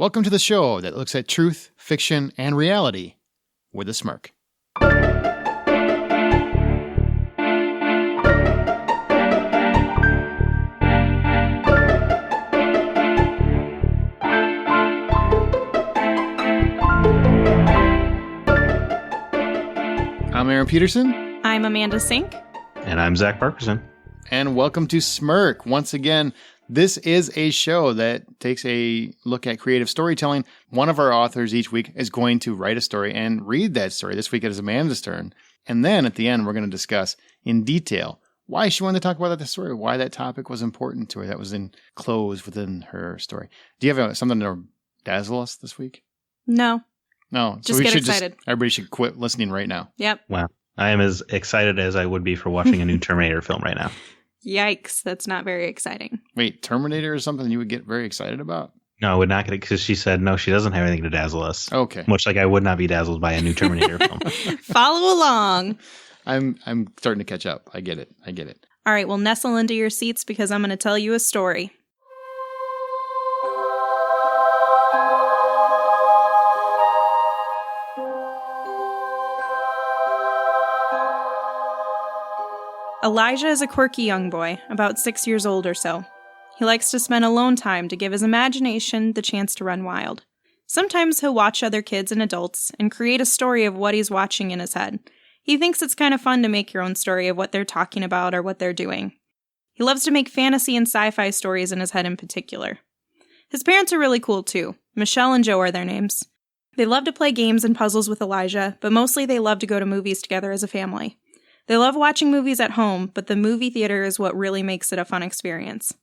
Welcome to the show that looks at truth, fiction, and reality with a smirk. I'm Aaron Peterson. I'm Amanda Sink. And I'm Zach Parkerson. And welcome to Smirk. Once again, this is a show that takes a look at creative storytelling. One of our authors each week is going to write a story and read that story. This week it is Amanda's turn. And then at the end, we're going to discuss in detail why she wanted to talk about that story, why that topic was important to her, that was enclosed within her story. Do you have something to dazzle us this week? No. No. Just so get excited. Everybody should quit listening right now. Yep. Wow. I am as excited as I would be for watching a new Terminator film right now. Yikes, that's not very exciting. Wait, Terminator is something you would get very excited about? No, I would not get it because she said, no, she doesn't have anything to dazzle us. Okay. Much like I would not be dazzled by a new Terminator film. Follow along. I'm starting to catch up. I get it. All right, well, nestle into your seats because I'm going to tell you a story. Elijah is a quirky young boy, about 6 years old or so. He likes to spend alone time to give his imagination the chance to run wild. Sometimes he'll watch other kids and adults and create a story of what he's watching in his head. He thinks it's kind of fun to make your own story of what they're talking about or what they're doing. He loves to make fantasy and sci-fi stories in his head in particular. His parents are really cool too. Michelle and Joe are their names. They love to play games and puzzles with Elijah, but mostly they love to go to movies together as a family. They love watching movies at home, but the movie theater is what really makes it a fun experience.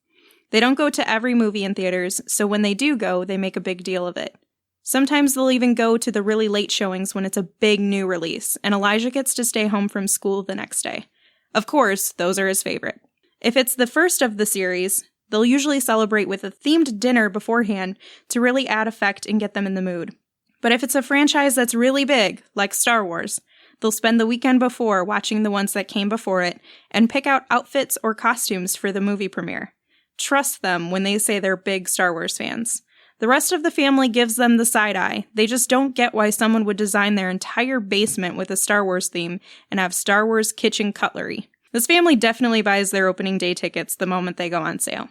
They don't go to every movie in theaters, so when they do go, they make a big deal of it. Sometimes they'll even go to the really late showings when it's a big new release, and Elijah gets to stay home from school the next day. Of course, those are his favorite. If it's the first of the series, they'll usually celebrate with a themed dinner beforehand to really add effect and get them in the mood. But if it's a franchise that's really big, like Star Wars, they'll spend the weekend before watching the ones that came before it and pick out outfits or costumes for the movie premiere. Trust them when they say they're big Star Wars fans. The rest of the family gives them the side eye. They just don't get why someone would design their entire basement with a Star Wars theme and have Star Wars kitchen cutlery. This family definitely buys their opening day tickets the moment they go on sale.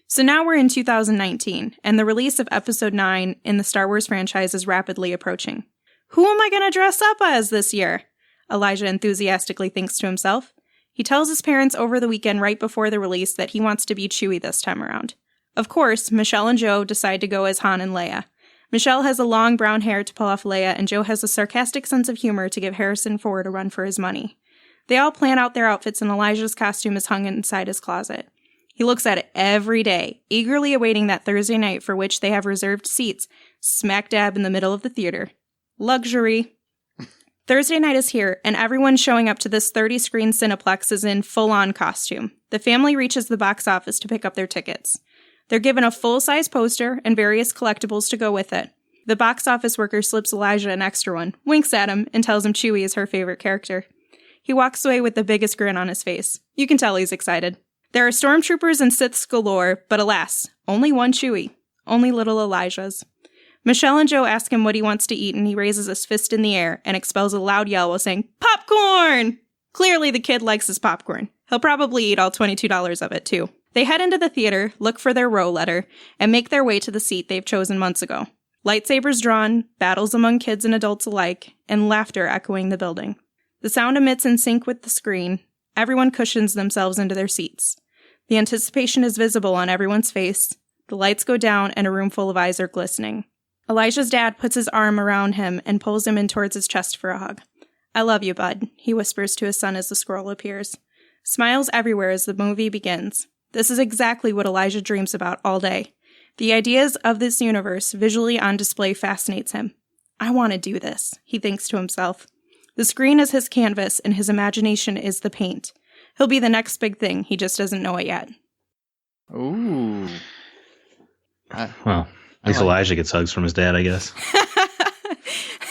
So now we're in 2019, and the release of Episode 9 in the Star Wars franchise is rapidly approaching. Who am I going to dress up as this year? Elijah enthusiastically thinks to himself. He tells his parents over the weekend right before the release that he wants to be Chewie this time around. Of course, Michelle and Joe decide to go as Han and Leia. Michelle has a long brown hair to pull off Leia, and Joe has a sarcastic sense of humor to give Harrison Ford a run for his money. They all plan out their outfits, and Elijah's costume is hung inside his closet. He looks at it every day, eagerly awaiting that Thursday night for which they have reserved seats, smack dab in the middle of the theater. Luxury. Thursday night is here, and everyone showing up to this 30-screen Cineplex is in full-on costume. The family reaches the box office to pick up their tickets. They're given a full-size poster and various collectibles to go with it. The box office worker slips Elijah an extra one, winks at him, and tells him Chewie is her favorite character. He walks away with the biggest grin on his face. You can tell he's excited. There are stormtroopers and Siths galore, but alas, only one Chewie. Only little Elijah's. Michelle and Joe ask him what he wants to eat, and he raises his fist in the air and expels a loud yell while saying, "Popcorn!" Clearly the kid likes his popcorn. He'll probably eat all $22 of it, too. They head into the theater, look for their row letter, and make their way to the seat they've chosen months ago. Lightsabers drawn, battles among kids and adults alike, and laughter echoing the building. The sound emits in sync with the screen. Everyone cushions themselves into their seats. The anticipation is visible on everyone's face. The lights go down, and a room full of eyes are glistening. Elijah's dad puts his arm around him and pulls him in towards his chest for a hug. "I love you, bud," he whispers to his son as the scroll appears. Smiles everywhere as the movie begins. This is exactly what Elijah dreams about all day. The ideas of this universe visually on display fascinates him. "I want to do this," he thinks to himself. The screen is his canvas, and his imagination is the paint. He'll be the next big thing, he just doesn't know it yet. Ooh. Well, at least Elijah gets hugs from his dad, I guess.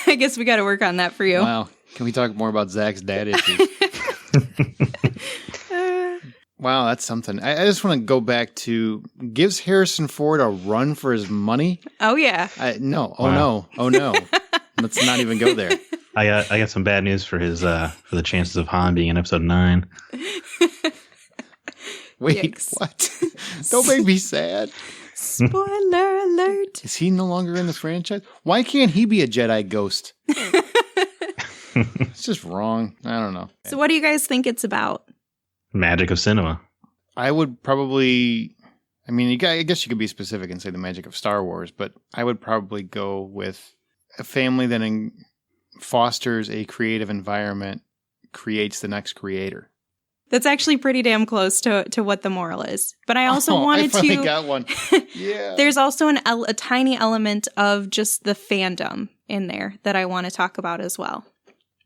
I guess we got to work on that for you. Wow. Can we talk more about Zach's dad issues? Wow, that's something. I just want to go back to gives Harrison Ford a run for his money. Oh, yeah. No. Oh, Wow. no. Oh, no. Let's not even go there. I got some bad news for his for the chances of Han being in episode 9. Wait, Yikes. what? Don't make me sad. Spoiler alert. Is he no longer in the franchise? Why can't he be a Jedi ghost? It's just wrong. I don't know. So what do you guys think it's about? Magic of cinema. I would probably, I mean, I guess you could be specific and say the magic of Star Wars, but I would probably go with a family that fosters a creative environment, creates the next creator. That's actually pretty damn close to what the moral is. But I also wanted I finally to... got one. Yeah. There's also a tiny element of just the fandom in there that I want to talk about as well.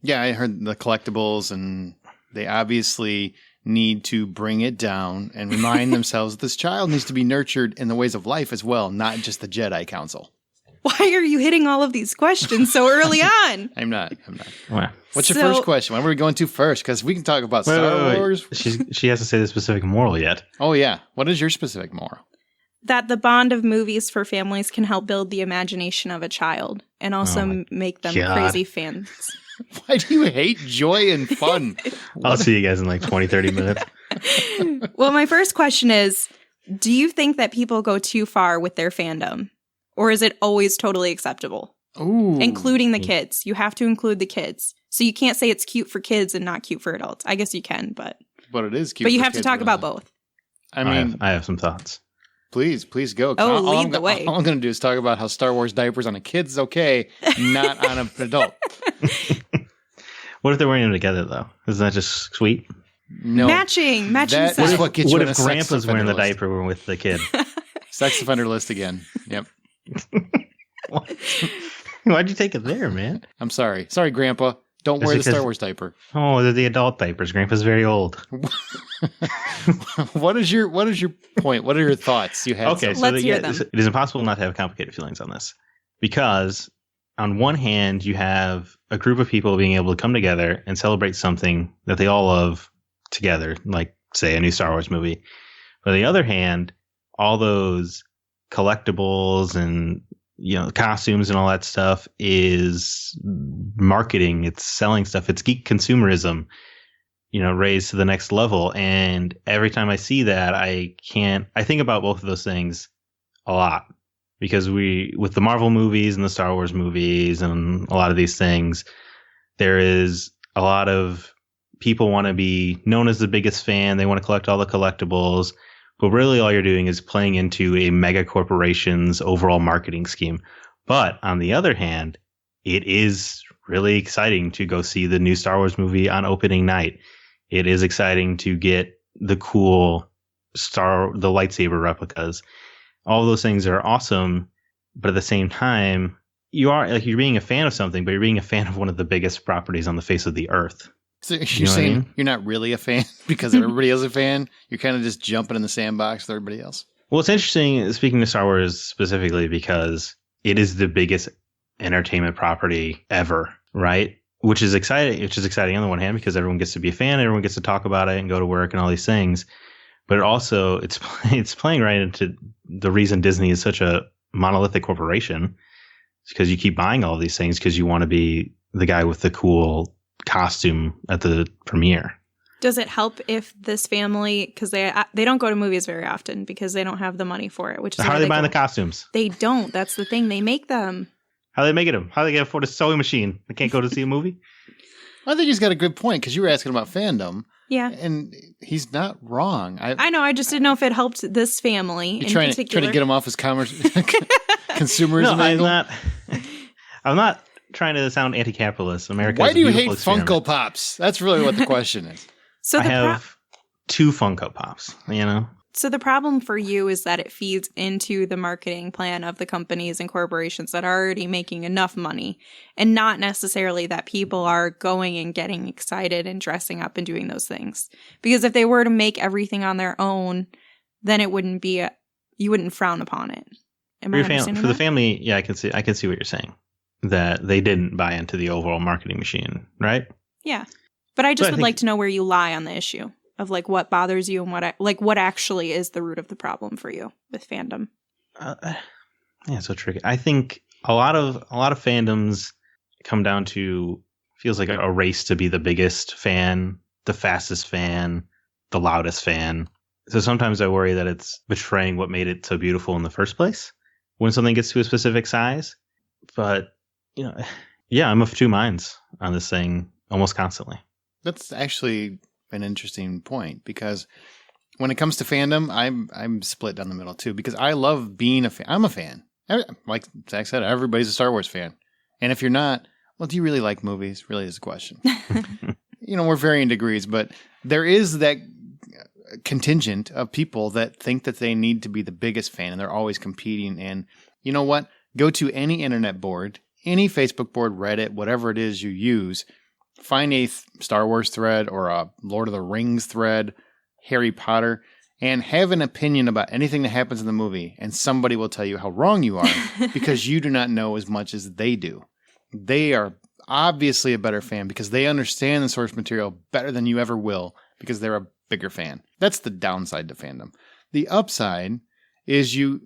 Yeah, I heard the collectibles, and they obviously need to bring it down and remind themselves that this child needs to be nurtured in the ways of life as well, not just the Jedi Council. Why are you hitting all of these questions so early on? I'm not. Wow. What's your first question? What are we going to first? Because we can talk about Star Wars. She has to say the specific moral yet. Oh, yeah. What is your specific moral? That the bond of movies for families can help build the imagination of a child and also make them crazy fans. Why do you hate joy and fun? I'll see you guys in like 20, 30 minutes. Well, my first question is, do you think that people go too far with their fandom? Or is it always totally acceptable? Ooh. Including the kids. You have to include the kids. So you can't say it's cute for kids and not cute for adults. I guess you can, but it is cute. But you for have to kids, talk but about both. I mean, I have some thoughts. please go. Oh, lead the way. All I'm going to do is talk about how Star Wars diapers on a kid's okay, not on an adult. What if they're wearing them together, though? Isn't that just sweet? No. Matching That sex. is what gets you What on if a sex Grandpa's wearing the offender list. diaper with the kid? Sex offender list again. Yep. Why'd you take it there, man? I'm sorry. Sorry, Grandpa. Don't wear the Star Wars diaper. Oh, they're the adult diapers. Grandpa's very old. What is your point? What are your thoughts? You have Okay, some. Let's hear them. it is impossible not to have complicated feelings on this. Because on one hand, you have a group of people being able to come together and celebrate something that they all love together, like, say, a new Star Wars movie. But on the other hand, all those collectibles and costumes and all that stuff is marketing. It's selling stuff. It's geek consumerism, raised to the next level. And every time I see that, I think about both of those things a lot, because with the Marvel movies and the Star Wars movies and a lot of these things, there is a lot of people want to be known as the biggest fan. They want to collect all the collectibles. But really all you're doing is playing into a mega corporation's overall marketing scheme. But on the other hand, it is really exciting to go see the new Star Wars movie on opening night. It is exciting to get the cool the lightsaber replicas. All those things are awesome. But at the same time, you're being a fan of something, but you're being a fan of one of the biggest properties on the face of the earth. So you're saying you're not really a fan because everybody is a fan? You're kind of just jumping in the sandbox with everybody else? Well, it's interesting, speaking of Star Wars specifically, because it is the biggest entertainment property ever, right? Which is exciting on the one hand, because everyone gets to be a fan, everyone gets to talk about it and go to work and all these things. But it's playing right into the reason Disney is such a monolithic corporation. It's because you keep buying all these things because you want to be the guy with the cool costume at the premiere. Does it help if this family, because they don't go to movies very often because they don't have the money for it? Which is how are they buying the costumes? They don't. That's the thing. They make them. How do they make them? How do they get afford a sewing machine? They can't go to see a movie? I think he's got a good point, because you were asking about fandom. Yeah. And he's not wrong. I know. I just didn't know if it helped this family in trying particular. to get him off his consumerism No, angle? I'm not trying to sound anti-capitalist. America. Why do you hate Funko Pops? That's really what the question is. So I have 2 Funko Pops, So the problem for you is that it feeds into the marketing plan of the companies and corporations that are already making enough money, and not necessarily that people are going and getting excited and dressing up and doing those things. Because if they were to make everything on their own, then it wouldn't be you wouldn't frown upon it. Am I understanding for the that? family, yeah, I can see what you're saying. That they didn't buy into the overall marketing machine, right? Yeah. But I just would like to know where you lie on the issue. of like what bothers you and what actually is the root of the problem for you with fandom. Yeah, so tricky. I think a lot of fandoms come down to feels like a race to be the biggest fan, the fastest fan, the loudest fan. So sometimes I worry that it's betraying what made it so beautiful in the first place when something gets to a specific size. But, yeah, I'm of two minds on this thing almost constantly. That's actually an interesting point, because when it comes to fandom, I'm split down the middle too, because I love being a fan. I'm a fan. Like Zach said, everybody's a Star Wars fan. And if you're not, well, do you really like movies? Really is a question. We're varying degrees, but there is that contingent of people that think that they need to be the biggest fan, and they're always competing. And you know what? Go to any internet board, any Facebook board, Reddit, whatever it is you use, find a Star Wars thread or a Lord of the Rings thread, Harry Potter, and have an opinion about anything that happens in the movie, and somebody will tell you how wrong you are because you do not know as much as they do. They are obviously a better fan because they understand the source material better than you ever will because they're a bigger fan. That's the downside to fandom. The upside is you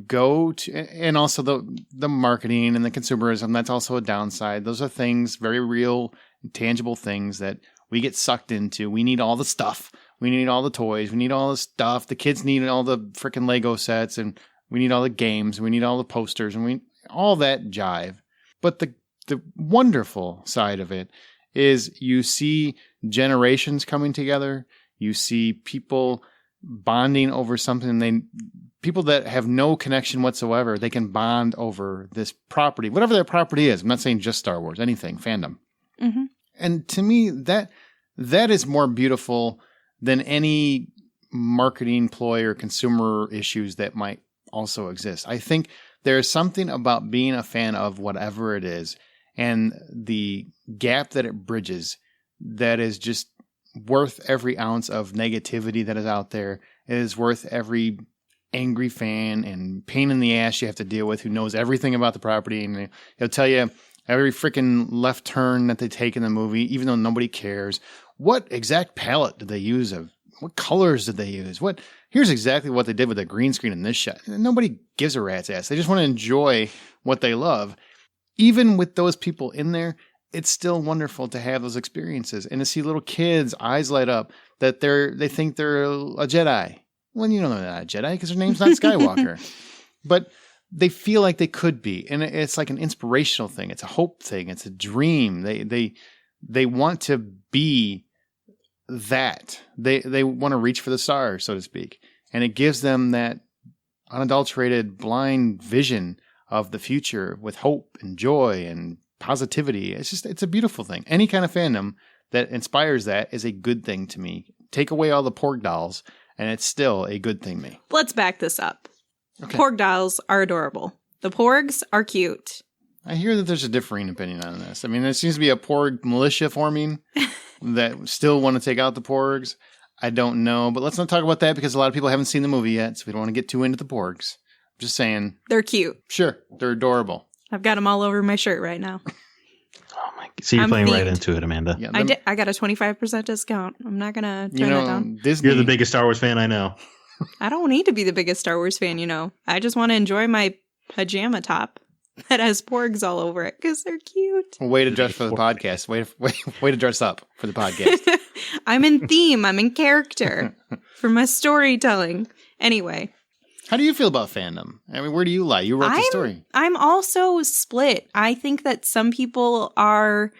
go to, and also the marketing and the consumerism, that's also a downside. Those are things, very real, tangible things that we get sucked into. We need all the stuff. We need all the toys. We need all the stuff. The kids need all the freaking Lego sets, and we need all the games. We need all the posters, and all that jive. But the wonderful side of it is you see generations coming together. You see people bonding over something. People that have no connection whatsoever, they can bond over this property, whatever that property is. I'm not saying just Star Wars, anything, fandom. Mm-hmm. And to me, that is more beautiful than any marketing ploy or consumer issues that might also exist. I think there's something about being a fan of whatever it is and the gap that it bridges that is just worth every ounce of negativity that is out there. It is worth every angry fan and pain in the ass you have to deal with who knows everything about the property, and he'll tell you every freaking left turn that they take in the movie, even though nobody cares. What exact palette did they use? What colors did they use? Here's exactly what they did with the green screen in this shot. And nobody gives a rat's ass. They just want to enjoy what they love. Even with those people in there, it's still wonderful to have those experiences and to see little kids' eyes light up that they think they're a Jedi. Well, you know they're not a Jedi because their name's not Skywalker. But they feel like they could be. And it's like an inspirational thing. It's a hope thing. It's a dream. They want to be that. They want to reach for the stars, so to speak. And it gives them that unadulterated, blind vision of the future with hope and joy and positivity. It's a beautiful thing. Any kind of fandom that inspires that is a good thing to me. Take away all the Porg dolls, and it's still a good thing to me. Let's back this up. Okay. Porg dolls are adorable. The Porgs are cute. I hear that there's a differing opinion on this. I mean, there seems to be a Porg militia forming that still want to take out the Porgs. I don't know, but let's not talk about that because a lot of people haven't seen the movie yet, so we don't want to get too into the Porgs. I'm just saying. They're cute. Sure, they're adorable. I've got them all over my shirt right now. Oh my! So you're playing right into it, Amanda. Yeah, I got a 25% discount. I'm not gonna turn that down. Disney, you're the biggest Star Wars fan I know. I don't need to be the biggest Star Wars fan, I just want to enjoy my pajama top that has Porgs all over it because they're cute. Way to dress for the podcast. Way to dress up for the podcast. I'm in theme. I'm in character for my storytelling. Anyway. How do you feel about fandom? I mean, where do you lie? You wrote the story. I'm also split. I think that some people are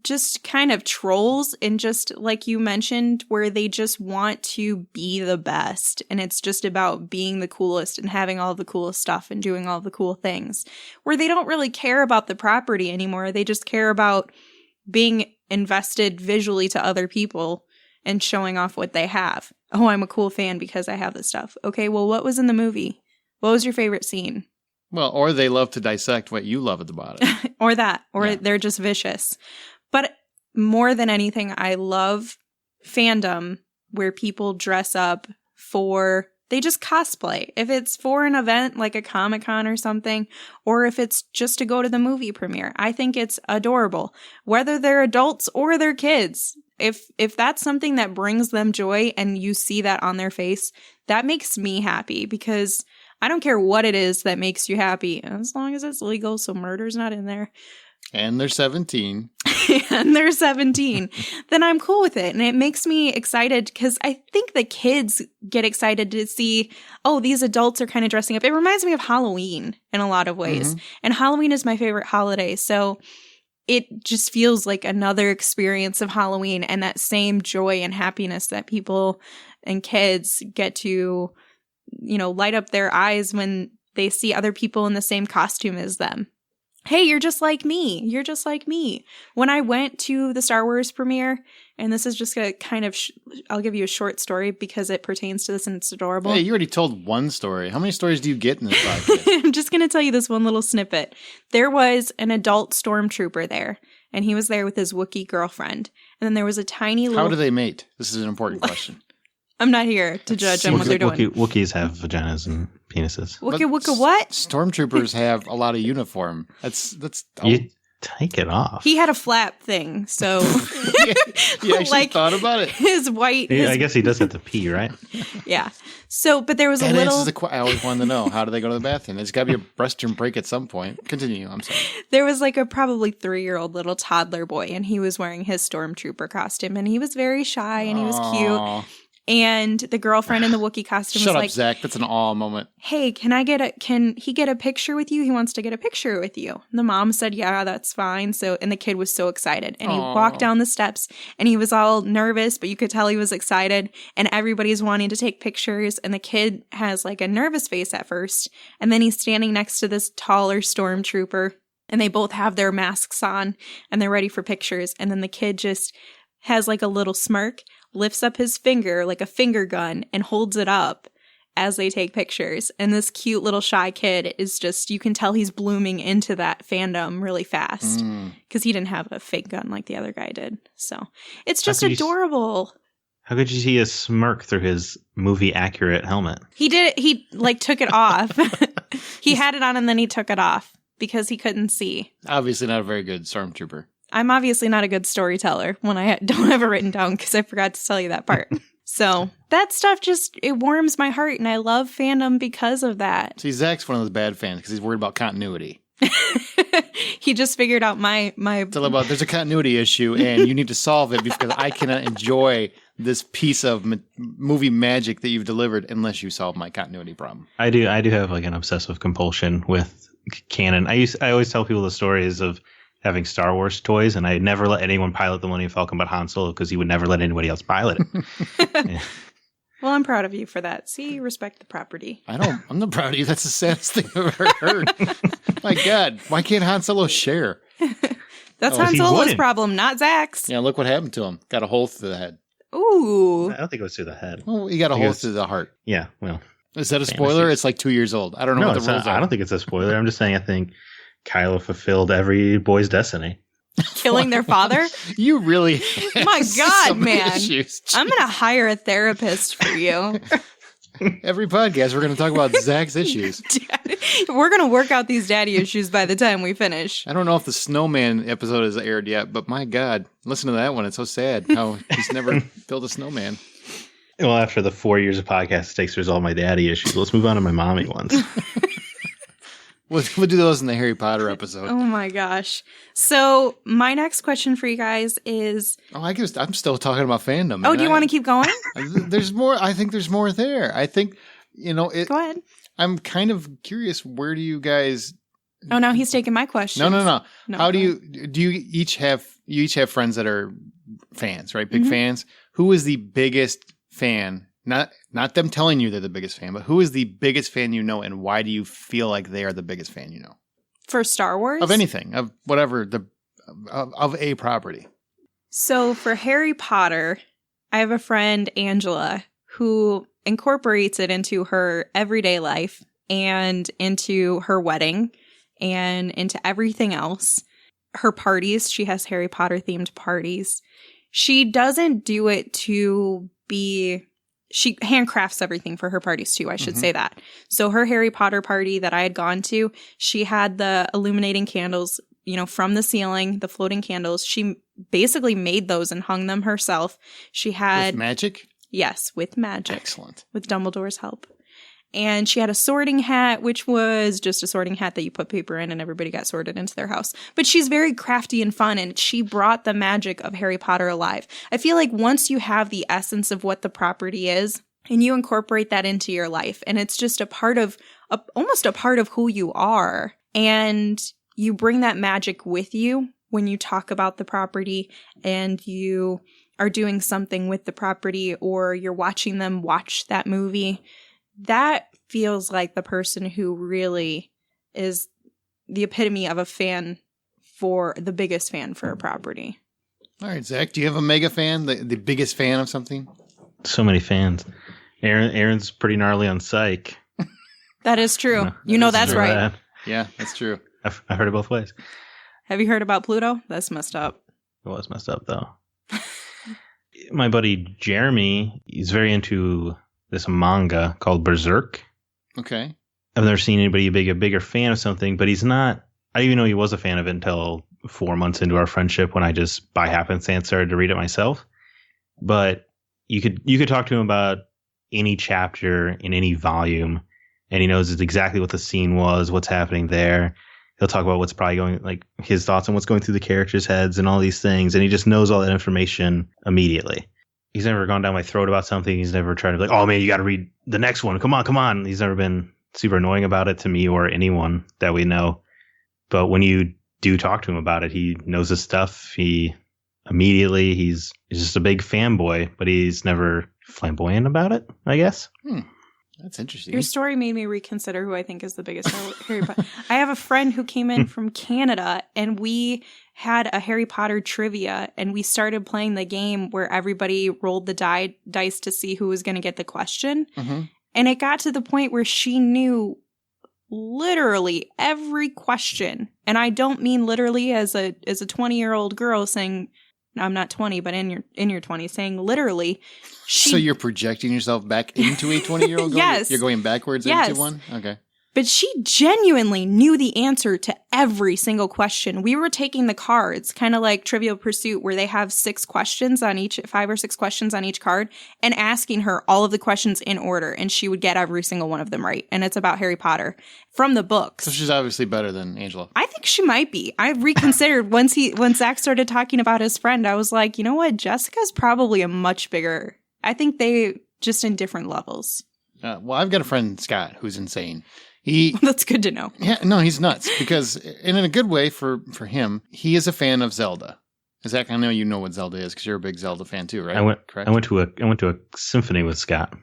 just kind of trolls and just like you mentioned, where they just want to be the best. And it's just about being the coolest and having all the coolest stuff and doing all the cool things, where they don't really care about the property anymore. They just care about being invested visually to other people and showing off what they have. Oh, I'm a cool fan because I have this stuff. Okay, well, what was in the movie? What was your favorite scene? Well, or they love to dissect what you love about it. Or they're just vicious. But more than anything, I love fandom where people dress up for They just cosplay. If it's for an event like a Comic-Con or something, or if it's just to go to the movie premiere, I think it's adorable. Whether they're adults or they're kids, if that's something that brings them joy and you see that on their face, that makes me happy, because I don't care what it is that makes you happy, as long as it's legal, so murder's not in there. And they're 17. And they're 17. Then I'm cool with it. And it makes me excited because I think the kids get excited to see, oh, these adults are kind of dressing up. It reminds me of Halloween in a lot of ways. And Halloween is my favorite holiday. So it just feels like another experience of Halloween, and that same joy and happiness that people and kids get to, light up their eyes when they see other people in the same costume as them. Hey, you're just like me. You're just like me. When I went to the Star Wars premiere, and this is just a kind of, I'll give you a short story because it pertains to this and it's adorable. Hey, you already told one story. How many stories do you get in this podcast? I'm just going to tell you this one little snippet. There was an adult stormtrooper there, and he was there with his Wookiee girlfriend. And then there was a tiny little... How do they mate? This is an important question. I'm not here to judge them what they're doing. Wookiees have vaginas and penises. Wooka what? Stormtroopers have a lot of uniform. That's You take it off. He had a flap thing, so you actually thought about it. His white. I guess he does have to pee, right? Yeah. So, but there was that a little. Answers I always wanted to know. How do they go to the bathroom? There's got to be a restroom break at some point. Continue. I'm sorry. There was like a probably 3-year-old little toddler boy, and he was wearing his stormtrooper costume, and he was very shy, and he was cute. And the girlfriend in the Wookiee costume was like, Zach. That's an awe moment. Hey, can he get a picture with you? He wants to get a picture with you. And the mom said, yeah, that's fine. So, and the kid was so excited. And he walked down the steps, and he was all nervous, but you could tell he was excited. And everybody's wanting to take pictures. And the kid has like a nervous face at first. And then he's standing next to this taller stormtrooper. And they both have their masks on, and they're ready for pictures. And then the kid just has like a little smirk, lifts up his finger like a finger gun, and holds it up as they take pictures. And this cute little shy kid is just, you can tell he's blooming into that fandom really fast because he didn't have a fake gun like the other guy did. So it's just adorable. How could you see a smirk through his movie accurate helmet? He did it. He like took it off. He had it on and then he took it off because he couldn't see. Obviously not a very good stormtrooper. I'm obviously not a good storyteller when I don't have it written down because I forgot to tell you that part. So that stuff just, it warms my heart, and I love fandom because of that. See, Zach's one of those bad fans because he's worried about continuity. He just figured out my... It's all about, there's a continuity issue, and you need to solve it because I cannot enjoy this piece of movie magic that you've delivered unless you solve my continuity problem. I do have like an obsessive compulsion with canon. I always tell people the stories of having Star Wars toys, and I never let anyone pilot the Millennium Falcon but Han Solo because he would never let anybody else pilot it. Yeah. Well, I'm proud of you for that. See, respect the property. I'm not proud of you. That's the saddest thing I've ever heard. My God, why can't Han Solo share? That's Han Solo's problem, not Zach's. Yeah, look what happened to him. Got a hole through the head. Ooh. I don't think it was through the head. Well, he got a hole through the heart. Yeah, well. Is that a spoiler? It's like 2 years old. I don't know what the rules are. I don't think it's a spoiler. I'm just saying I think Kylo fulfilled every boy's destiny. Killing their father? You really My God, man. Issues. I'm going to hire a therapist for you. Every podcast, we're going to talk about Zach's issues. We're going to work out these daddy issues by the time we finish. I don't know if the snowman episode has aired yet, but my God, listen to that one. It's so sad how he's never built a snowman. Well, after the 4 years of podcast, it takes to resolve my daddy issues. Let's move on to my mommy ones. We'll do those in the Harry Potter episode. Oh my gosh. So my next question for you guys is... Oh, I guess I'm still talking about fandom. Oh, do you want to keep going? There's more. I think there's more there. I think, Go ahead. I'm kind of curious, where do you guys... Oh, no, he's taking my question. No. How do you each have friends that are fans, right? Big fans? Who is the biggest fan? Not them telling you they're the biggest fan, but who is the biggest fan you know, and why do you feel like they are the biggest fan you know? For Star Wars? Of anything, of whatever, of a property. So for Harry Potter, I have a friend, Angela, who incorporates it into her everyday life and into her wedding and into everything else. Her parties, she has Harry Potter themed parties. She doesn't do it to be she handcrafts everything for her parties too, I should say that. So her Harry Potter party that I had gone to, she had the illuminating candles, from the ceiling, the floating candles. She basically made those and hung them herself. She had... With magic? Yes, with magic. Excellent. With Dumbledore's help. And she had a sorting hat, which was just a sorting hat that you put paper in and everybody got sorted into their house. But she's very crafty and fun, and she brought the magic of Harry Potter alive. I feel like once you have the essence of what the property is, and you incorporate that into your life, and it's just almost a part of who you are, and you bring that magic with you when you talk about the property, and you are doing something with the property, or you're watching them watch that movie, that feels like the person who really is the epitome of a fan the biggest fan for a property. All right, Zach, do you have a mega fan, the biggest fan of something? So many fans. Aaron's pretty gnarly on Psych. That is true. That's right. That. Yeah, that's true. I've heard it both ways. Have you heard about Pluto? That's messed up. It was messed up, though. My buddy Jeremy, he's very into this manga called Berserk. Okay. I've never seen anybody be a bigger fan of something, but he's not. I didn't even know he was a fan of it until 4 months into our friendship when I just by happenstance started to read it myself. But you could talk to him about any chapter in any volume, and he knows exactly what the scene was, what's happening there. He'll talk about what's probably going, like his thoughts on what's going through the characters' heads and all these things, and he just knows all that information immediately. He's never gone down my throat about something. He's never tried to be like, oh man, you got to read the next one. Come on. He's never been super annoying about it to me or anyone that we know. But when you do talk to him about it, he knows his stuff. He's just a big fanboy, but he's never flamboyant about it, I guess. That's interesting. Your story made me reconsider who I think is the biggest Harry Potter. I have a friend who came in from Canada, and we had a Harry Potter trivia, and we started playing the game where everybody rolled the dice to see who was going to get the question. Mm-hmm. And it got to the point where she knew literally every question. And I don't mean literally as a 20-year-old girl saying, no, I'm not 20, but in your 20s, saying literally. So you're projecting yourself back into a 20-year-old girl? Yes. You're going backwards yes. into one? Okay. But she genuinely knew the answer to every single question. We were taking the cards, kind of like Trivial Pursuit, where they have 5 or 6 questions on each card, and asking her all of the questions in order, and she would get every single one of them right. And it's about Harry Potter from the books. So she's obviously better than Angela. I think she might be. I reconsidered once Zach started talking about his friend. I was like, you know what? Jessica's probably a much bigger. I think they just in different levels. Well, I've got a friend, Scott, who's insane. That's good to know. Yeah, no, he's nuts because, and in a good way for him, he is a fan of Zelda. Zach, I know you know what Zelda is because you're a big Zelda fan too, right? I went to a symphony with Scott.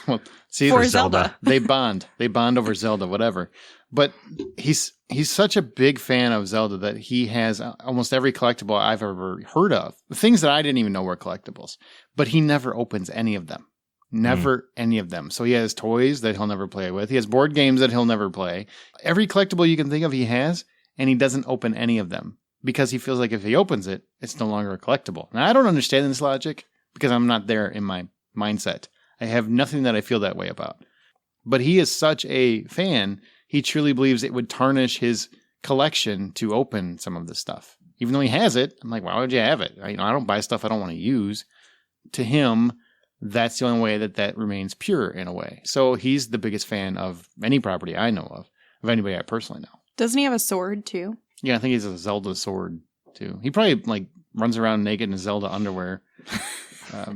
Well, see, for Zelda. They bond over Zelda, whatever. But he's such a big fan of Zelda that he has almost every collectible I've ever heard of. Things that I didn't even know were collectibles, but he never opens any of them. Never any of them. So he has toys that he'll never play with. He has board games that he'll never play. Every collectible you can think of he has, and he doesn't open any of them because he feels like if he opens it, it's no longer a collectible. Now, I don't understand this logic because I'm not there in my mindset. I have nothing that I feel that way about. But he is such a fan, he truly believes it would tarnish his collection to open some of this stuff. Even though he has it, I'm like, why would you have it? I don't buy stuff I don't want to use. To him, that's the only way that remains pure in a way. So he's the biggest fan of any property I know of anybody I personally know. Doesn't he have a sword too? Yeah, I think he's a Zelda sword too. He probably runs around naked in Zelda underwear,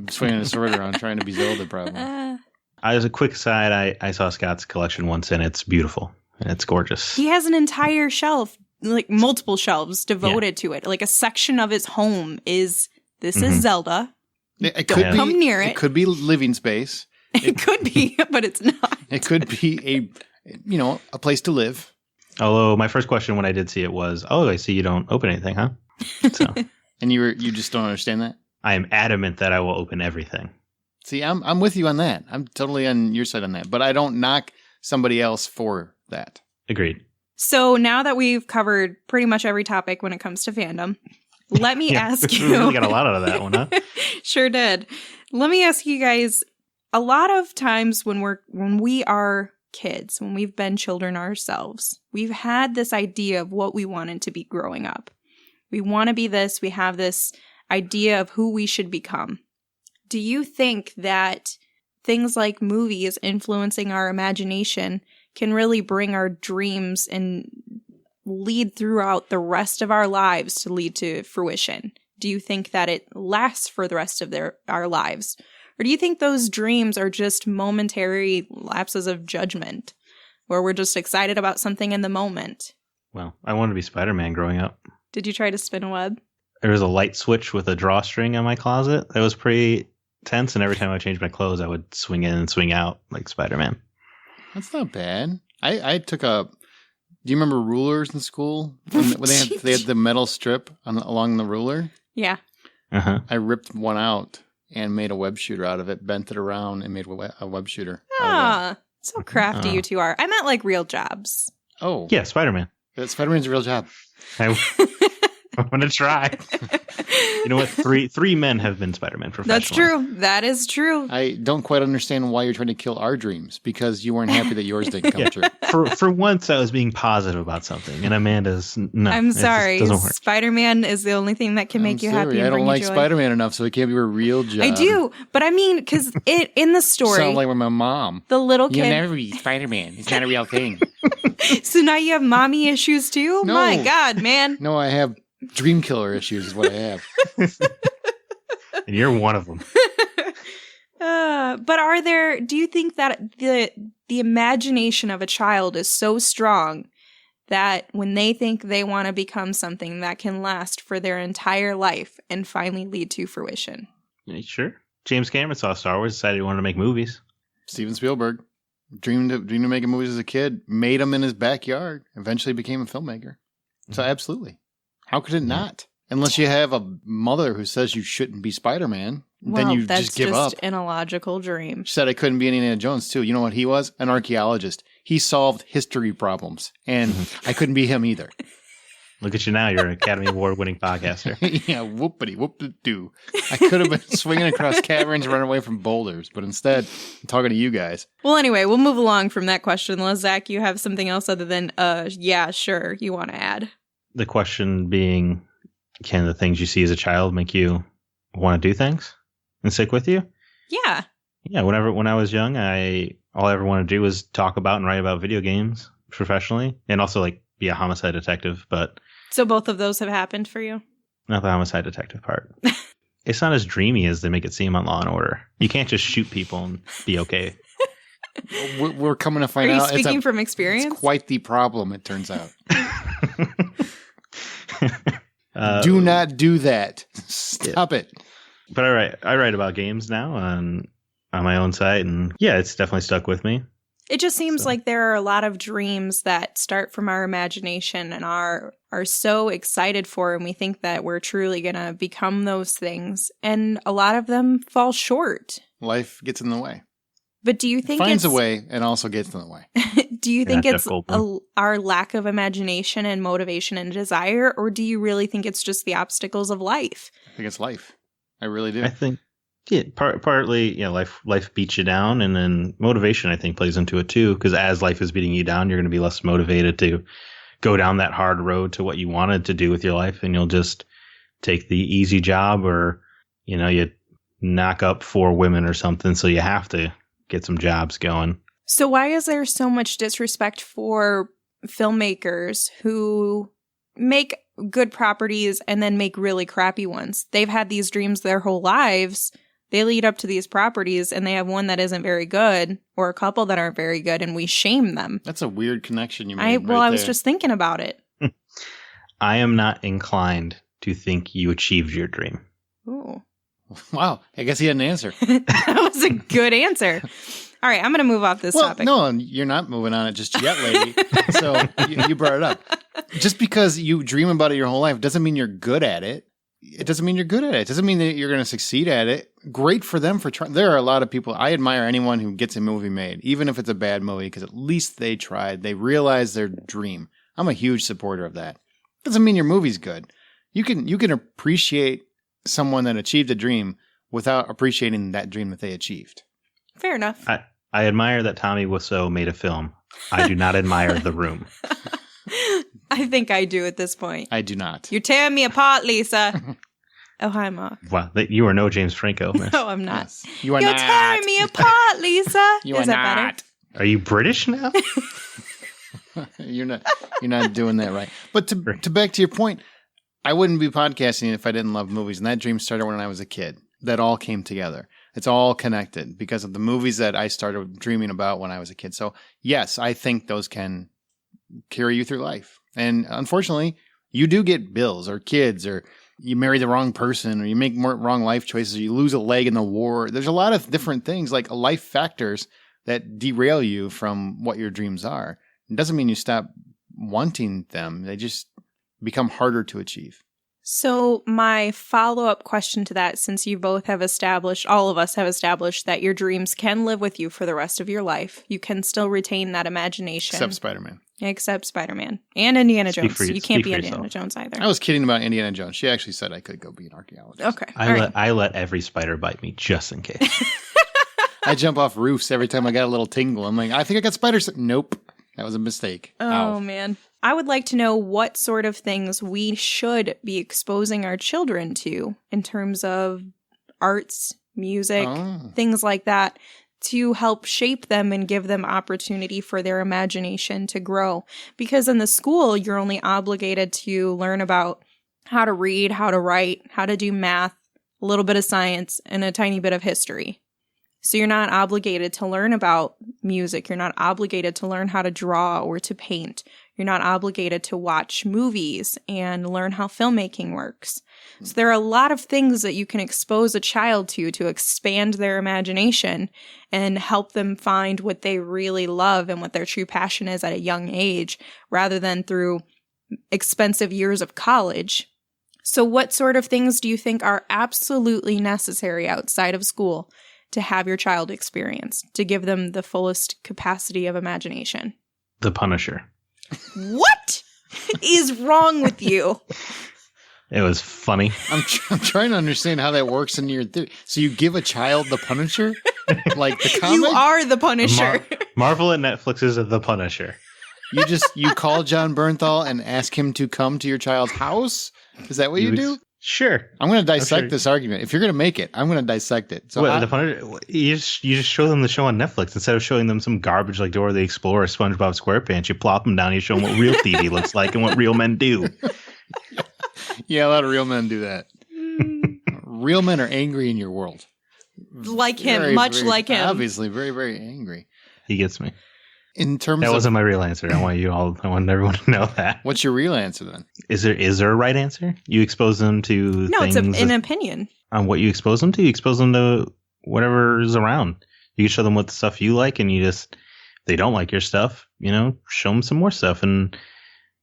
swinging a sword around trying to be Zelda probably. As a quick aside, I saw Scott's collection once, and it's beautiful and it's gorgeous. He has an entire shelf, like multiple shelves devoted to it. Like a section of his home is Zelda. It Don't come near it. It could be living space. It could be, but it's not. It could be a place to live. Although my first question when I did see it was, "Oh, I see you don't open anything, huh?" So, and you just don't understand that? I am adamant that I will open everything. See, I'm with you on that. I'm totally on your side on that, but I don't knock somebody else for that. Agreed. So now that we've covered pretty much every topic when it comes to fandom, let me ask you. We really got a lot out of that one, huh? Sure did. Let me ask you guys, a lot of times when we are kids, when we've been children ourselves, we've had this idea of what we wanted to be growing up. We want to be this. We have this idea of who we should become. Do you think that things like movies influencing our imagination can really bring our dreams and lead throughout the rest of our lives to lead to fruition? Do you think that it lasts for the rest of our lives? Or do you think those dreams are just momentary lapses of judgment, where we're just excited about something in the moment? Well, I wanted to be Spider-Man growing up. Did you try to spin a web? There was a light switch with a drawstring in my closet. That was pretty tense, and every time I changed my clothes, I would swing in and swing out like Spider-Man. That's not bad. I took a... Do you remember rulers in school? When they had the metal strip along the ruler? Yeah. Uh-huh. I ripped one out and made a web shooter out of it, bent it around, and made a web shooter. Ah, so crafty you two are. I meant like real jobs. Oh. Yeah, Spider-Man. Spider-Man's a real job. I want to try. You know what? Three men have been Spider-Man professionally. That's true. That is true. I don't quite understand why you're trying to kill our dreams, because you weren't happy that yours didn't come true. For once, I was being positive about something, and Amanda's no. I'm sorry. Doesn't work. Spider-Man is the only thing that can make you happy. And I don't bring like you joy. Spider-Man enough, so it can't be a real job. I do, but I mean, because in the story, sound like my mom. the little You'll kid. never be Spider-Man. It's not a real thing. So now you have mommy issues too. No. My God, man. No, I have dream killer issues. Is what I have. And you're one of them. But do you think that the imagination of a child is so strong that when they think they want to become something, that can last for their entire life and finally lead to fruition? Yeah, sure. James Cameron saw Star Wars, decided he wanted to make movies. Steven Spielberg dreamed of making movies as a kid, made them in his backyard, eventually became a filmmaker. So absolutely. How could it not? Unless you have a mother who says you shouldn't be Spider-Man, then you just give up. That's just an illogical dream. She said I couldn't be Indiana Jones too. You know what he was? An archaeologist. He solved history problems, and I couldn't be him either. Look at you now. You're an Academy Award-winning podcaster. Yeah, whoopity-whoop-de-doo. I could have been swinging across caverns, running away from boulders, but instead, I'm talking to you guys. Well, anyway, we'll move along from that question. Unless, Zach, you have something else other than, yeah, sure, you want to add. The question being, can the things you see as a child make you want to do things and stick with you? Yeah. Yeah, when I was young, all I ever wanted to do was talk about and write about video games professionally, and also like be a homicide detective, but... So both of those have happened for you? Not the homicide detective part. It's not as dreamy as they make it seem on Law & Order. You can't just shoot people and be okay. We're coming to find out. out. Are you speaking from experience? It's quite the problem, it turns out. Do not do that. Stop it. But I write about games now on my own site, and yeah, it's definitely stuck with me. It just seems like there are a lot of dreams that start from our imagination and are so excited for, and we think that we're truly going to become those things. And a lot of them fall short. Life gets in the way. But do you think finds a way and also gets in the way? Do you think it's our lack of imagination and motivation and desire, or do you really think it's just the obstacles of life? I think it's life. I really do. I think partly, life beats you down, and then motivation, I think, plays into it too. Because as life is beating you down, you're going to be less motivated to go down that hard road to what you wanted to do with your life, and you'll just take the easy job, or you knock up 4 women or something, so you have to get some jobs going. So why is there so much disrespect for filmmakers who make good properties and then make really crappy ones? They've had these dreams their whole lives. They lead up to these properties and they have one that isn't very good or a couple that aren't very good, and we shame them. That's a weird connection you made. I was just thinking about it. I am not inclined to think you achieved your dream. Ooh. Wow. I guess he had an answer. That was a good answer. All right, I'm going to move off this topic. No, you're not moving on it just yet, lady. So you brought it up. Just because you dream about it your whole life doesn't mean you're good at it. It doesn't mean you're good at it. It doesn't mean that you're going to succeed at it. Great for them for trying. There are a lot of people. I admire anyone who gets a movie made, even if it's a bad movie, because at least they tried. They realized their dream. I'm a huge supporter of that. Doesn't mean your movie's good. You can appreciate someone that achieved a dream without appreciating that dream that they achieved. Fair enough. I admire that Tommy Wiseau made a film. I do not admire The Room. I think I do at this point. I do not. You're tearing me apart, Lisa. Oh, hi, Mark. Wow, you are no James Franco. Miss. No, I'm not. Yes. You are You're not. tearing me apart, Lisa. You Is are that not. better? Are you British now? You're not doing that right. But to back to your point, I wouldn't be podcasting if I didn't love movies. And that dream started when I was a kid. That all came together. It's all connected because of the movies that I started dreaming about when I was a kid. So yes, I think those can carry you through life. And unfortunately, you do get bills or kids, or you marry the wrong person, or you make wrong life choices, or you lose a leg in the war. There's a lot of different things, like life factors, that derail you from what your dreams are. It doesn't mean you stop wanting them. They just become harder to achieve. So my follow-up question to that, since you both have established, all of us have established that your dreams can live with you for the rest of your life. You can still retain that imagination. Except Spider-Man. Except Spider-Man. And Indiana Speak Jones. for You can't be yourself. Indiana Jones either. I was kidding about Indiana Jones. She actually said I could go be an archaeologist. Okay. All right. I let every spider bite me just in case. I jump off roofs every time I got a little tingle. I'm like, I think I got spiders. Nope. That was a mistake. Oh, Ow. man. I would like to know what sort of things we should be exposing our children to in terms of arts, music, things like that, to help shape them and give them opportunity for their imagination to grow. Because in the school, you're only obligated to learn about how to read, how to write, how to do math, a little bit of science, and a tiny bit of history. So you're not obligated to learn about music. You're not obligated to learn how to draw or to paint. You're not obligated to watch movies and learn how filmmaking works. So there are a lot of things that you can expose a child to expand their imagination and help them find what they really love and what their true passion is at a young age, rather than through expensive years of college. So what sort of things do you think are absolutely necessary outside of school to have your child experience, to give them the fullest capacity of imagination? The Punisher. What is wrong with you? It was funny. I'm trying to understand how that works in your theory. So you give a child the Punisher? Like the comic? You are the Punisher. Marvel and Netflix is The Punisher. You call John Bernthal and ask him to come to your child's house? Is that what you do? Sure. I'm going to dissect this argument. If you're going to make it, I'm going to dissect it. So The Punisher, you just show them the show on Netflix instead of showing them some garbage like Dora the Explorer, SpongeBob SquarePants. You plop them down, you show them what real TV looks like and what real men do. Yeah, a lot of real men do that. Real men are angry in your world. Like him, much like him. Obviously, very, very angry. He gets me. In terms That of, wasn't my real answer. I want everyone to know that. what's your real answer then? Is there a right answer? You expose them to No, things it's an opinion. on what you expose them to. You expose them to whatever's around. You can show them what the stuff you like, and if they don't like your stuff, show them some more stuff and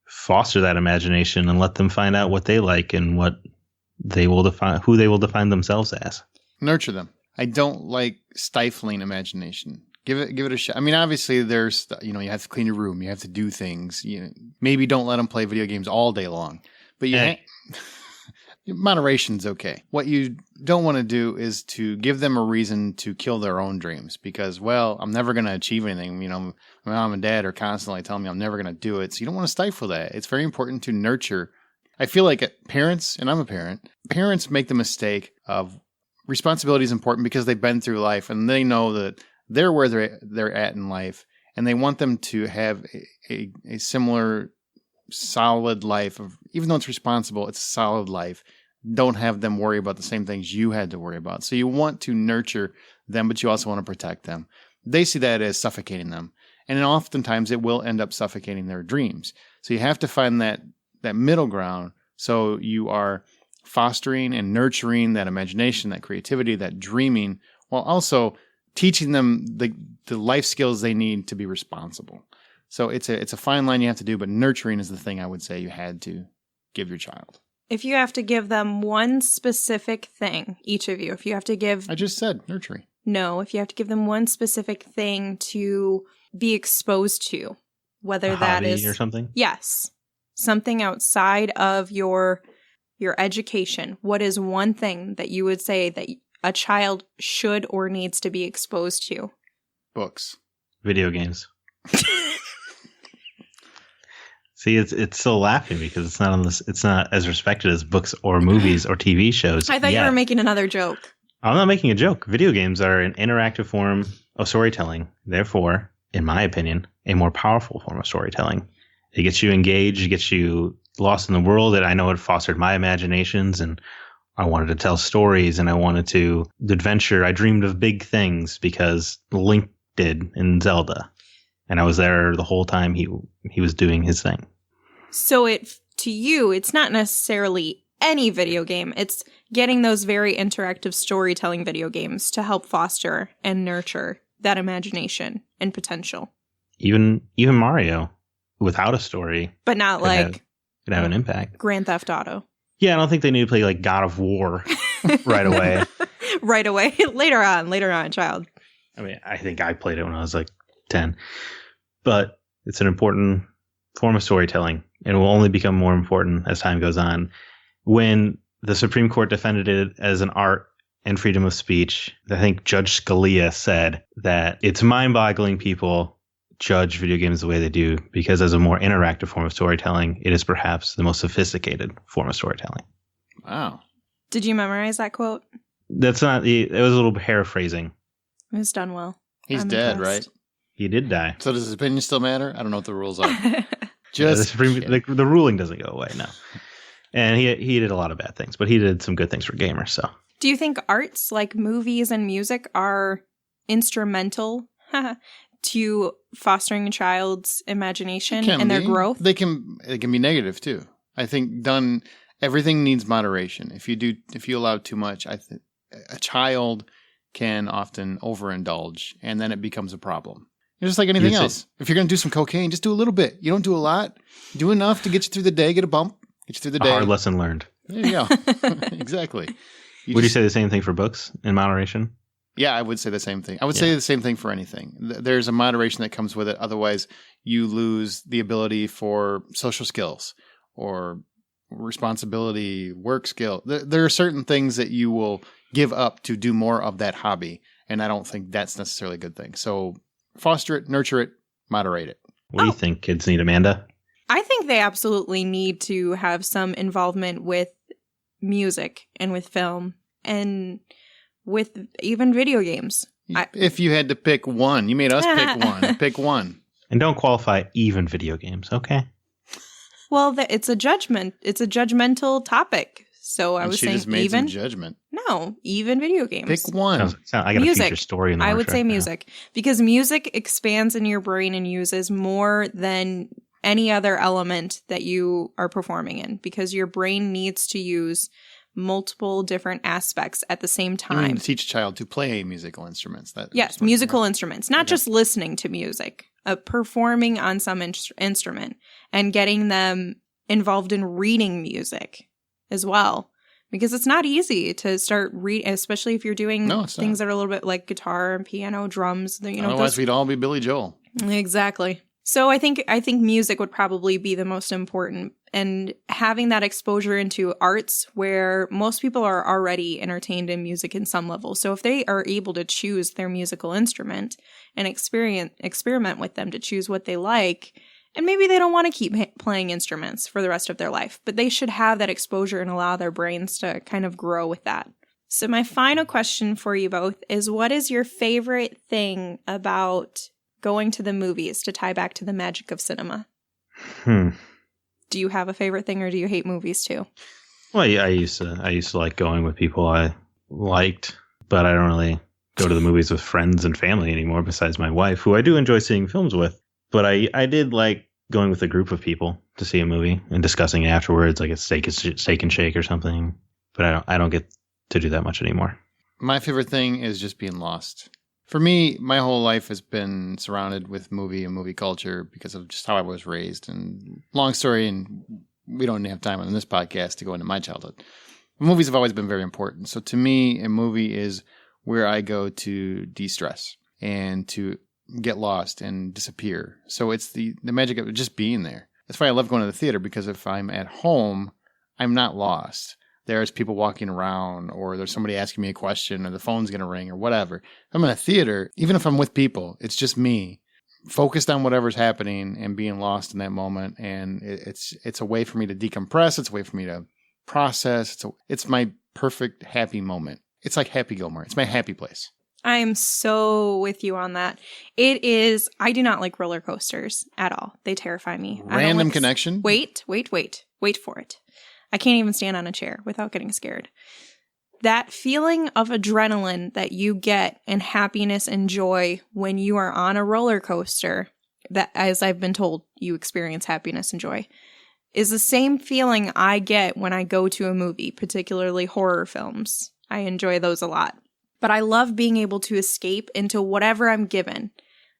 foster that imagination and let them find out what they like and what they will define, who they will define themselves as. Nurture them. I don't like stifling imagination. Give it a shot. I mean, obviously, there's you have to clean your room. You have to do things. Maybe don't let them play video games all day long. But moderation's okay. What you don't want to do is to give them a reason to kill their own dreams because, well, I'm never going to achieve anything. My mom and dad are constantly telling me I'm never going to do it. So you don't want to stifle that. It's very important to nurture. I feel like parents, and I'm a parent, parents make the mistake of responsibility is important because they've been through life and they know that they're where they're at in life, and they want them to have a similar solid life. Even though it's responsible, it's a solid life. Don't have them worry about the same things you had to worry about. So you want to nurture them, but you also want to protect them. They see that as suffocating them, and then oftentimes it will end up suffocating their dreams. So you have to find that middle ground. So you are fostering and nurturing that imagination, that creativity, that dreaming, while also teaching them the life skills they need to be responsible. So it's a fine line you have to do, but nurturing is the thing I would say you had to give your child. If you have to give them one specific thing, each of you, if you have to give... I just said nurturing. No, if you have to give them one specific thing to be exposed to, whether that is... or something? Yes. Something outside of your education. What is one thing that you would say that a child should or needs to be exposed to? Books. Video games. See, it's still laughing because it's not on this. It's not as respected as books or movies or TV shows. I thought you were making another joke. I'm not making a joke. Video games are an interactive form of storytelling. Therefore, in my opinion, a more powerful form of storytelling. It gets you engaged. It gets you lost in the world. And I know it fostered my imaginations, and I wanted to tell stories, and I wanted to adventure. I dreamed of big things because Link did in Zelda, and I was there the whole time he was doing his thing. So to you, it's not necessarily any video game. It's getting those very interactive storytelling video games to help foster and nurture that imagination and potential. Even Mario, without a story, but not like could have an impact. Grand Theft Auto. Yeah, I don't think they need to play like God of War right away. Right away. Later on, child. I mean, I think I played it when I was like 10. But it's an important form of storytelling, and will only become more important as time goes on. When the Supreme Court defended it as an art and freedom of speech, I think Judge Scalia said that it's mind-boggling people judge video games the way they do, because as a more interactive form of storytelling, it is perhaps the most sophisticated form of storytelling. Wow. Did you memorize that quote? That's not it was a little paraphrasing. It was done well. He's dead, impressed. right? He did die. So does his opinion still matter? I don't know what the rules are. The ruling doesn't go away, no. And he did a lot of bad things, but he did some good things for gamers. So, do you think arts like movies and music are instrumental to fostering a child's imagination and their growth? They can be negative too. I think everything needs moderation. If you allow too much, a child can often overindulge, and then it becomes a problem. It's just like anything else. If you're going to do some cocaine, just do a little bit. You don't do a lot. Do enough to get you through the day, get a bump, get you through the day. A hard lesson learned. There you go. Exactly. Would you say the same thing for books in moderation? Yeah, I would say the same thing. I would say the same thing for anything. There's a moderation that comes with it. Otherwise, you lose the ability for social skills or responsibility, work skill. There are certain things that you will give up to do more of that hobby. And I don't think that's necessarily a good thing. So foster it, nurture it, moderate it. What do you think kids need, Amanda? I think they absolutely need to have some involvement with music and with film and with even video games. If you had to pick one, you made us pick one. Pick one. And don't qualify even video games, okay? Well, it's a judgment. It's a judgmental topic. So I was saying just made even some judgment. No, even video games. Pick one. I got a future story in the I works would say right music, because music expands in your brain and uses more than any other element that you are performing in, because your brain needs to use multiple different aspects at the same time. You mean to teach a child to play musical instruments. Yes, musical instruments, not just listening to music, performing on some instrument and getting them involved in reading music as well. Because it's not easy to start reading, especially if you're doing things that are a little bit like guitar and piano, drums. Otherwise, we'd all be Billy Joel. Exactly. So I think music would probably be the most important, and having that exposure into arts where most people are already entertained in music in some level. So if they are able to choose their musical instrument and experiment with them to choose what they like, and maybe they don't want to keep playing instruments for the rest of their life, but they should have that exposure and allow their brains to kind of grow with that. So my final question for you both is, what is your favorite thing about going to the movies, to tie back to the magic of cinema? Do you have a favorite thing, or do you hate movies too? Well, yeah, I used to like going with people I liked, but I don't really go to the movies with friends and family anymore, besides my wife, who I do enjoy seeing films with. But I did like going with a group of people to see a movie and discussing it afterwards, like a steak and shake or something. But I don't get to do that much anymore. My favorite thing is just being lost. For me, my whole life has been surrounded with movie and movie culture because of just how I was raised. And long story, and we don't have time on this podcast to go into my childhood. Movies have always been very important. So to me, a movie is where I go to de-stress and to get lost and disappear. So it's the magic of just being there. That's why I love going to the theater, because if I'm at home, I'm not lost. there's people walking around, or there's somebody asking me a question, or the phone's going to ring, or whatever. If I'm in a theater, even if I'm with people, it's just me focused on whatever's happening and being lost in that moment. And it's a way for me to decompress. It's a way for me to process. It's my perfect happy moment. It's like Happy Gilmore. It's my happy place. I am so with you on that. It is, I do not like roller coasters at all. They terrify me. Random connection? Wait for it. I can't even stand on a chair without getting scared. That feeling of adrenaline that you get and happiness and joy when you are on a roller coaster, that, as I've been told, you experience happiness and joy, is the same feeling I get when I go to a movie, particularly horror films. I enjoy those a lot. But I love being able to escape into whatever I'm given.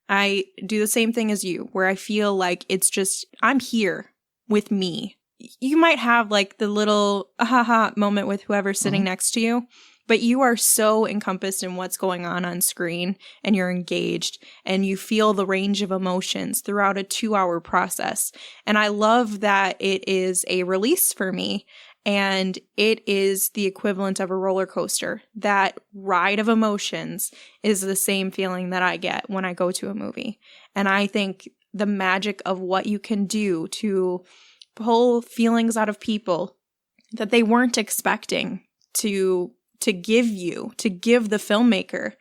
I do the same thing as you, where I feel like it's just, I'm here with me. You might have like the little ha moment with whoever's sitting next to you, but you are so encompassed in what's going on screen, and you're engaged, and you feel the range of emotions throughout a 2-hour process. And I love that it is a release for me. And it is the equivalent of a roller coaster. That ride of emotions is the same feeling that I get when I go to a movie. And I think the magic of what you can do to pull feelings out of people that they weren't expecting to give the filmmaker,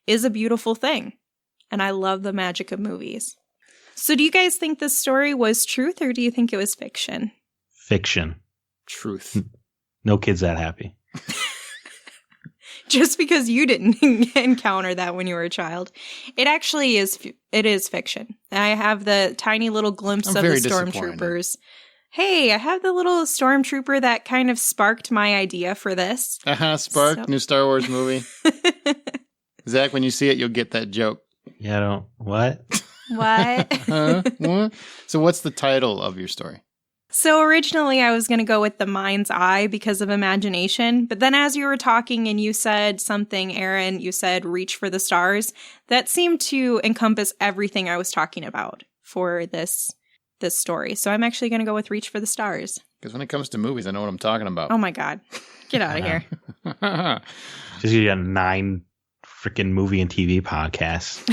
is a beautiful thing. And I love the magic of movies. So do you guys think this story was truth, or do you think it was fiction? Fiction. Truth. No kid's that happy. Just because you didn't encounter that when you were a child. It actually is, it is fiction. I have the tiny little glimpse of the stormtroopers. Hey, I have the little stormtrooper that kind of sparked my idea for this. Spark, new Star Wars movie. Zach, when you see it, you'll get that joke. Yeah, I don't. What? What? What? So what's the title of your story? So originally I was going to go with The Mind's Eye because of imagination. But then as you were talking and you said something, Aaron, you said reach for the stars. That seemed to encompass everything I was talking about for this story. So I'm actually going to go with reach for the stars. Because when it comes to movies, I know what I'm talking about. Oh my God. Get out of here. Just you got 9 freaking movie and TV podcasts.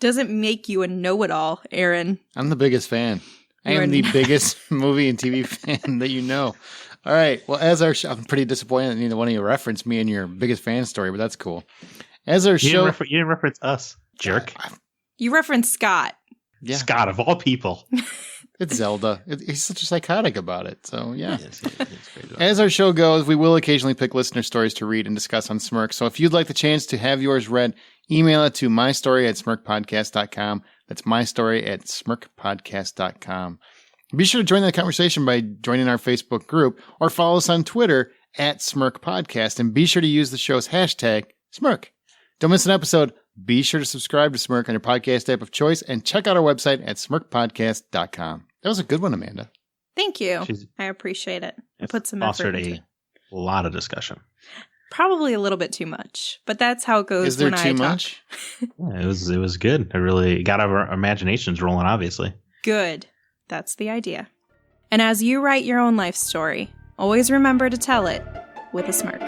Doesn't make you a know-it-all, Aaron. I'm the biggest fan. I am the biggest movie and TV fan that you know. All right. Well, as our show, I'm pretty disappointed that neither one of you referenced me in your biggest fan story, but that's cool. As our show, you didn't reference us, jerk. You referenced Scott. Yeah. Scott of all people. It's Zelda. He's such a psychotic about it. So yeah. As our show goes, we will occasionally pick listener stories to read and discuss on Smirk. So if you'd like the chance to have yours read, email it to mystory@smirkpodcast.com. That's mystory@smirkpodcast.com. Be sure to join the conversation by joining our Facebook group or follow us on Twitter @SmirkPodcast, and be sure to use the show's hashtag Smirk. Don't miss an episode. Be sure to subscribe to Smirk on your podcast app of choice and check out our website at smirkpodcast.com. That was a good one, Amanda. Thank you. I appreciate it. I put some effort into it. A lot of discussion. Probably a little bit too much, but that's how it goes. Is there when too I much? Yeah, it was good. It really got our imaginations rolling, obviously. Good. That's the idea. And as you write your own life story, always remember to tell it with a smirk.